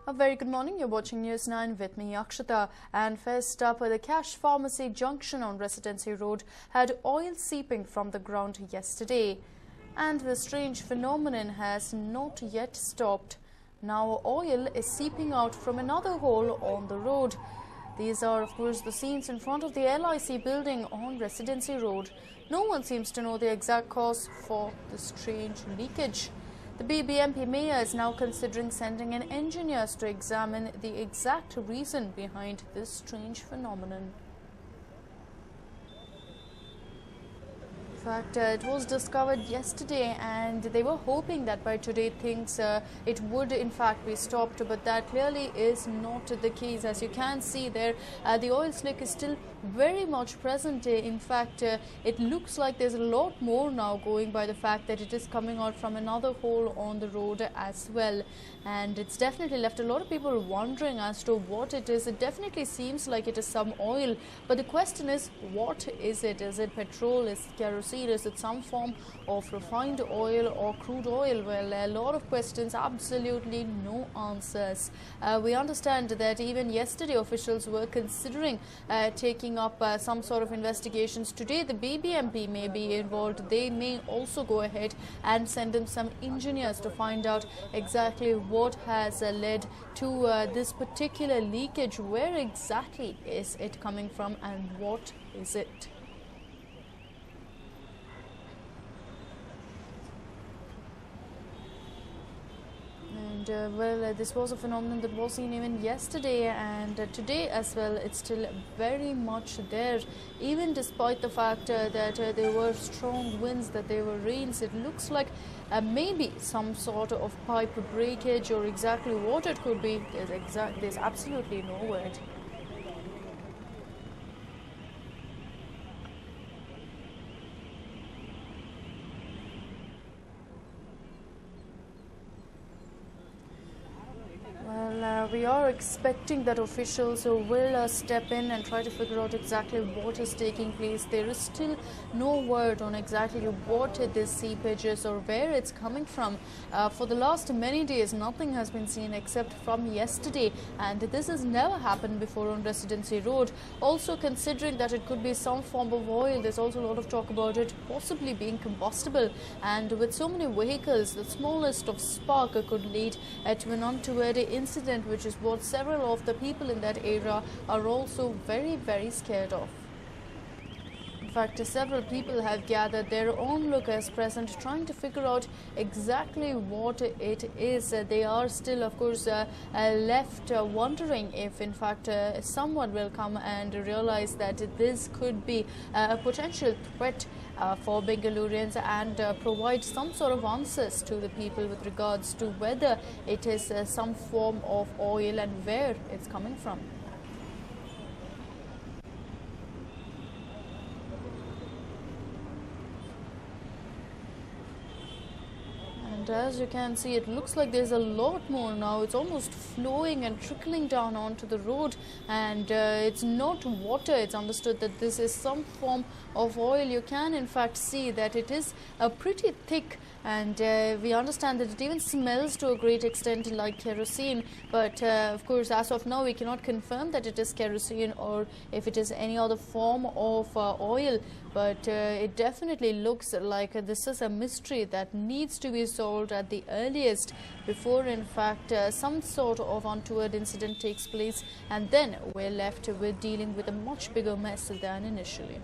A very good morning. You're watching News 9 with me, Akshita. And first up, the Cash Pharmacy junction on Residency Road had oil seeping from the ground yesterday. And the strange phenomenon has not yet stopped. Now oil is seeping out from another hole on the road. These are, of course, the scenes in front of the LIC building on Residency Road. No one seems to know the exact cause for the strange leakage. The BBMP mayor is now considering sending in engineers to examine the exact reason behind this strange phenomenon. In fact, it was discovered yesterday and they were hoping that by today things it would in fact be stopped, but that clearly is not the case. As you can see there, the oil slick is still very much present. In fact, it looks like there's a lot more now, going by the fact that it is coming out from another hole on the road as well. And it's definitely left a lot of people wondering as to what it is. It definitely seems like it is some oil, but the question is, what is it? Is it petrol? Is it kerosene? Is it some form of refined oil or crude oil? Well, a lot of questions, absolutely no answers. We understand that even yesterday officials were considering taking up some sort of investigations. Today the BBMP may be involved. They may also go ahead and send in some engineers to find out exactly what has led to this particular leakage. Where exactly is it coming from and what is it? Well, this was a phenomenon that was seen even yesterday and today as well. It's still very much there, even despite the fact that there were strong winds, that there were rains. It looks like maybe some sort of pipe breakage, or exactly what it could be. There's absolutely no word. We are expecting that officials will step in and try to figure out exactly what is taking place. There is still no word on exactly what this seepage is or where it's coming from. For the last many days, nothing has been seen except from yesterday, and this has never happened before on Residency Road. Also, considering that it could be some form of oil, there's also a lot of talk about it possibly being combustible, and with so many vehicles, the smallest of spark could lead to an untoward incident, which is what several of the people in that area are also very, very scared of. In fact, several people have gathered their onlookers present, trying to figure out exactly what it is. They are still, of course, left wondering if, in fact, someone will come and realize that this could be a potential threat for Bengalurians and provide some sort of answers to the people with regards to whether it is some form of oil and where it's coming from. And as you can see, it looks like there's a lot more now. It's almost flowing and trickling down onto the road, and it's not water. It's understood that this is some form of oil. You can in fact see that it is pretty thick, and we understand that it even smells to a great extent like kerosene, but of course as of now we cannot confirm that it is kerosene or if it is any other form of oil, but it definitely looks like this is a mystery that needs to be solved at the earliest before in fact some sort of untoward incident takes place, and then we're left with dealing with a much bigger mess than initially.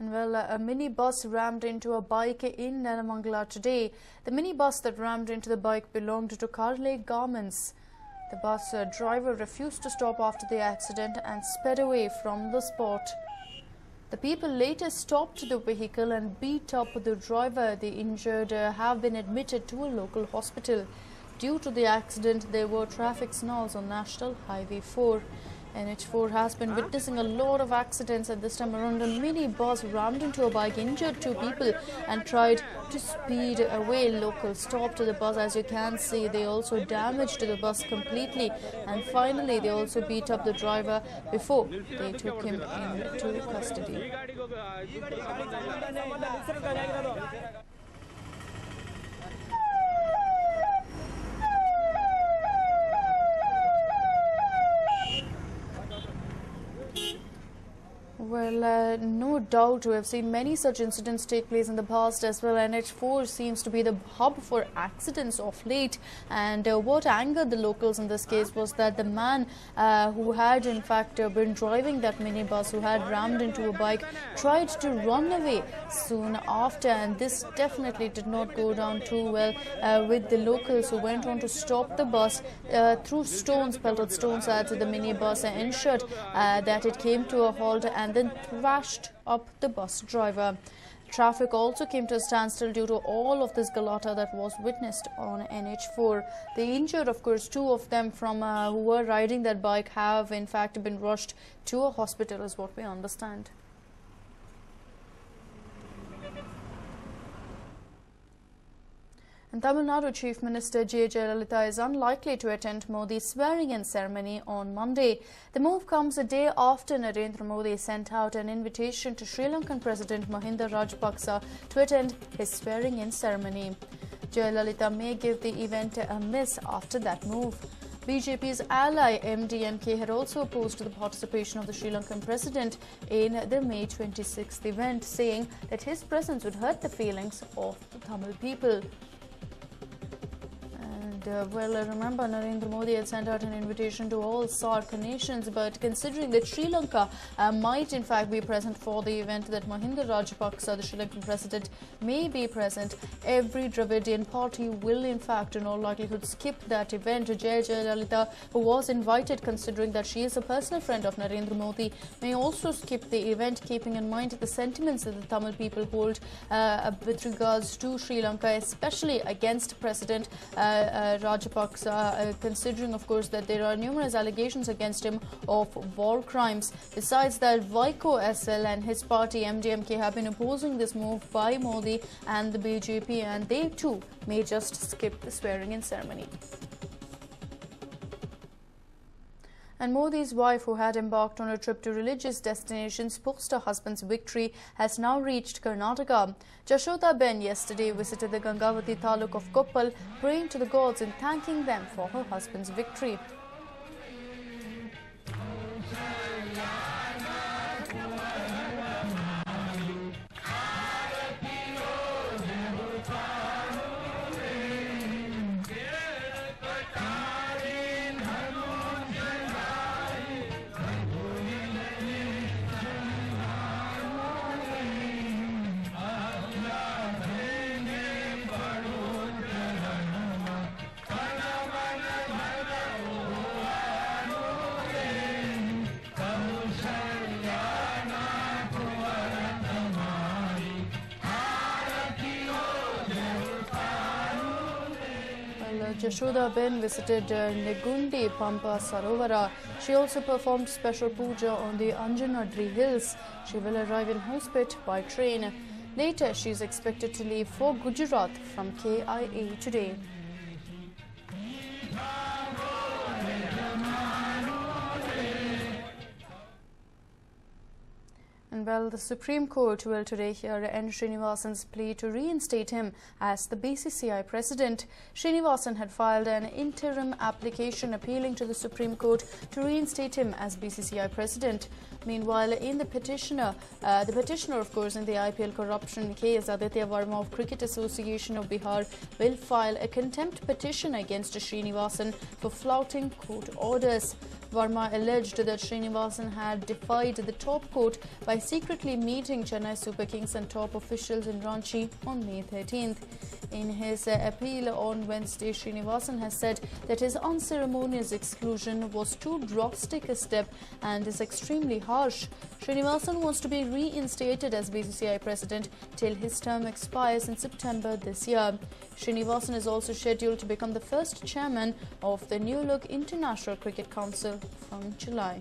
Well, a minibus rammed into a bike in Nelamangala today. The minibus that rammed into the bike belonged to Carle Garments. The bus driver refused to stop after the accident and sped away from the spot. The people later stopped the vehicle and beat up the driver. The injured have been admitted to a local hospital. Due to the accident, there were traffic snarls on National Highway 4. NH4 has been witnessing a lot of accidents, and this time around a mini bus rammed into a bike, injured 2 people and tried to speed away. Locals stopped the bus. As you can see, they also damaged the bus completely, and finally they also beat up the driver before they took him into custody. Well, no doubt we have seen many such incidents take place in the past as well. NH4 seems to be the hub for accidents of late, and what angered the locals in this case was that the man who had in fact been driving that minibus, who had rammed into a bike, tried to run away soon after, and this definitely did not go down too well with the locals, who went on to stop the bus, threw stones, pelted stones at the minibus, and ensured that it came to a halt and then thrashed up the bus driver. Traffic also came to a standstill due to all of this galata that was witnessed on NH4. The injured, of course, 2 of them from who were riding that bike have in fact been rushed to a hospital, is what we understand. And Tamil Nadu Chief Minister J. Jayalalitha is unlikely to attend Modi's swearing-in ceremony on Monday. The move comes a day after Narendra Modi sent out an invitation to Sri Lankan President Mahinda Rajapaksa to attend his swearing-in ceremony. Jayalalitha may give the event a miss after that move. BJP's ally MDMK had also opposed the participation of the Sri Lankan president in the May 26th event, saying that his presence would hurt the feelings of the Tamil people. Well, remember, Narendra Modi had sent out an invitation to all SAARC nations, but considering that Sri Lanka might in fact be present for the event, that Mahinda Rajapaksa, the Sri Lankan president, may be present, every Dravidian party will in fact in all likelihood skip that event. Jayalalitha, who was invited, considering that she is a personal friend of Narendra Modi, may also skip the event, keeping in mind the sentiments that the Tamil people hold with regards to Sri Lanka, especially against President Rajapaksa, considering of course that there are numerous allegations against him of war crimes. Besides that, Vaiko SL and his party MDMK have been opposing this move by Modi and the BJP, and they too may just skip the swearing-in ceremony. And Modi's wife, who had embarked on a trip to religious destinations post her husband's victory, has now reached Karnataka. Jashoda Ben yesterday visited the Gangavati Taluk of Koppal, praying to the gods and thanking them for her husband's victory. Jashoda Ben visited Negundi Pampa Sarovara. She also performed special puja on the Anjanadri Hills. She will arrive in Hospet by train. Later, she is expected to leave for Gujarat from KIA today. And well, the Supreme Court will today hear N. Srinivasan's plea to reinstate him as the BCCI president. Srinivasan had filed an interim application appealing to the Supreme Court to reinstate him as BCCI president. Meanwhile, in the petitioner, of course, in the IPL corruption case, Aditya Verma of Cricket Association of Bihar will file a contempt petition against Srinivasan for flouting court orders. Verma alleged that Srinivasan had defied the top court by secretly meeting Chennai Super Kings and top officials in Ranchi on May 13th. In his appeal on Wednesday, Srinivasan has said that his unceremonious exclusion was too drastic a step and is extremely harsh. Srinivasan wants to be reinstated as BCCI president till his term expires in September this year. Srinivasan is also scheduled to become the first chairman of the new look International Cricket Council from July.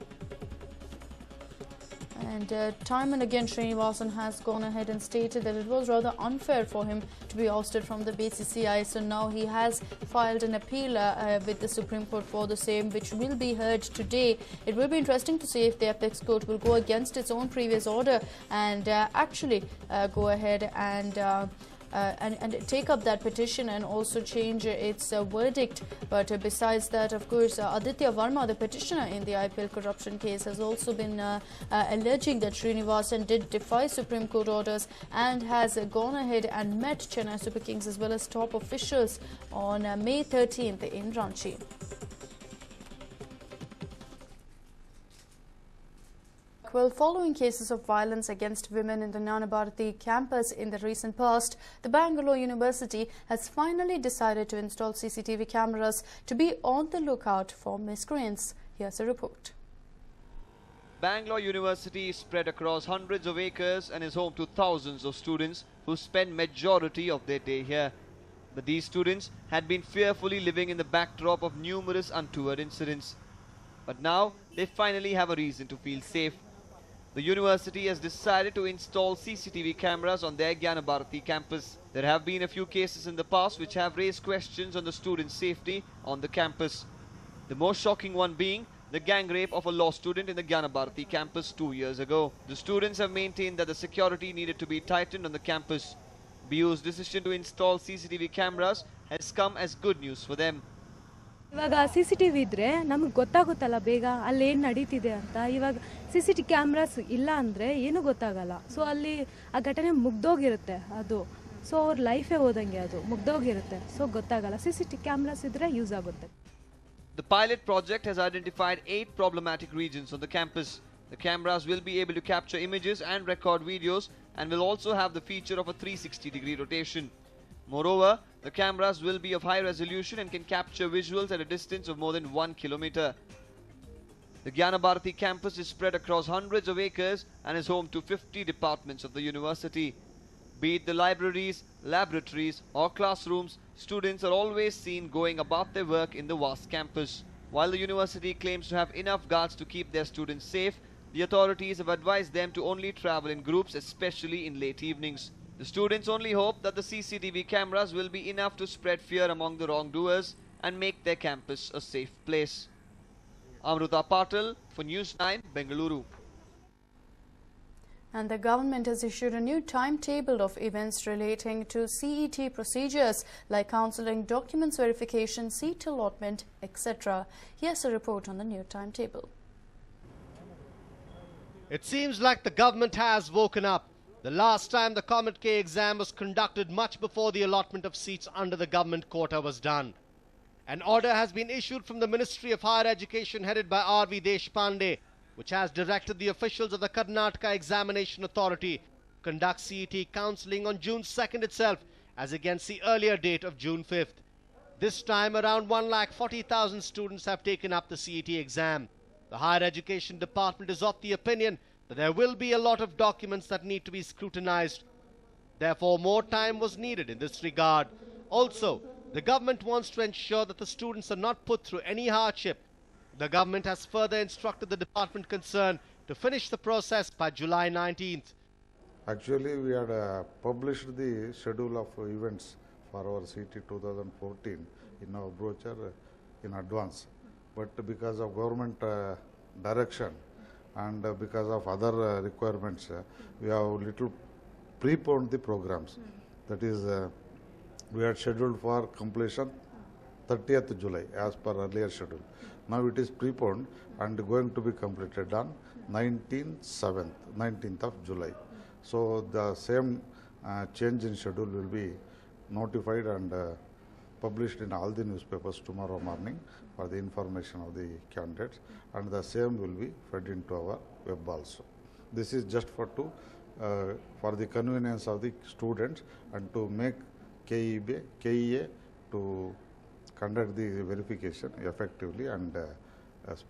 And time and again, Srinivasan has gone ahead and stated that it was rather unfair for him to be ousted from the BCCI. So now he has filed an appeal with the Supreme Court for the same, which will be heard today. It will be interesting to see if the Apex Court will go against its own previous order and actually go ahead and take up that petition and also change its verdict. But besides that, of course, Aditya Verma, the petitioner in the IPL corruption case, has also been alleging that Srinivasan did defy Supreme Court orders and has gone ahead and met Chennai Super Kings as well as top officials on May 13th in Ranchi. Well, following cases of violence against women in the Gnana Bharati campus in the recent past, the Bangalore University has finally decided to install CCTV cameras to be on the lookout for miscreants. Here's a report. Bangalore University is spread across hundreds of acres and is home to thousands of students who spend majority of their day here. But these students had been fearfully living in the backdrop of numerous untoward incidents. But now they finally have a reason to feel safe. The university has decided to install CCTV cameras on their Gnana Bharati campus. There have been a few cases in the past which have raised questions on the students' safety on the campus. The most shocking one being the gang rape of a law student in the Gnana Bharati campus 2 years ago. The students have maintained that the security needed to be tightened on the campus. BU's decision to install CCTV cameras has come as good news for them. ಇವಾಗ CCTV ಇದ್ರೆ ನಮಗೆ ಗೊತ್ತಾಗುತ್ತಲ್ಲ ಬೇಗ ಅಲ್ಲಿ ಏನು ನಡೀತಿದೆ ಅಂತ. ಇವಾಗ CCTV cameras ಇಲ್ಲ ಅಂದರೆ ಏನೂ ಗೊತ್ತಾಗಲ್ಲ. ಸೊ ಅಲ್ಲಿ ಆ ಘಟನೆ ಮುಗ್ದೋಗಿರುತ್ತೆ ಅದು. ಸೊ ಅವ್ರ ಲೈಫೇ ಹೋದಂಗೆ ಅದು ಮುಗ್ದೋಗಿರುತ್ತೆ. ಸೊ ಗೊತ್ತಾಗಲ್ಲ. CCTV ಕ್ಯಾಮ್ರಾಸ್ ಇದ್ರೆ ಯೂಸ್ ಆಗುತ್ತೆ. The pilot project has identified 8 problematic regions on the campus. The cameras will be able to capture images and record videos and will also have the feature of a 360-degree rotation. Moreover, the cameras will be of high resolution and can capture visuals at a distance of more than 1 kilometer. The Gnana Bharati campus is spread across hundreds of acres and is home to 50 departments of the university. Be it the libraries, laboratories or classrooms, students are always seen going about their work in the vast campus. While the university claims to have enough guards to keep their students safe, the authorities have advised them to only travel in groups, especially in late evenings. The students only hope that the CCTV cameras will be enough to spread fear among the wrongdoers and make their campus a safe place. Amruta Patil for News9, Bengaluru. And the government has issued a new timetable of events relating to CET procedures like counselling, documents verification, seat allotment, etc. Here's a report on the new timetable. It seems like the government has woken up. The last time the Comet K exam was conducted much before the allotment of seats under the government quota was done. An order has been issued from the Ministry of Higher Education headed by R.V. Deshpande, which has directed the officials of the Karnataka Examination Authority to conduct CET counselling on June 2nd itself, as against the earlier date of June 5th. This time around 1,40,000 students have taken up the CET exam. The Higher Education Department is of the opinion that there will be a lot of documents that need to be scrutinized. Therefore, more time was needed in this regard. Also, the government wants to ensure that the students are not put through any hardship. The government has further instructed the department concerned to finish the process by July 19th. Actually, we had published the schedule of events for our CT 2014 in our brochure in advance. But because of government direction and because of other requirements, we have little preponed the programs. That is, we had scheduled for completion 30th July as per earlier schedule. Now it is preponed and going to be completed on 19th of July. So the same change in schedule will be notified and published in all the newspapers tomorrow morning for the information of the candidates, and the same will be fed into our web also. This is just for the convenience of the students and to make KEA to conduct the verification effectively and speed.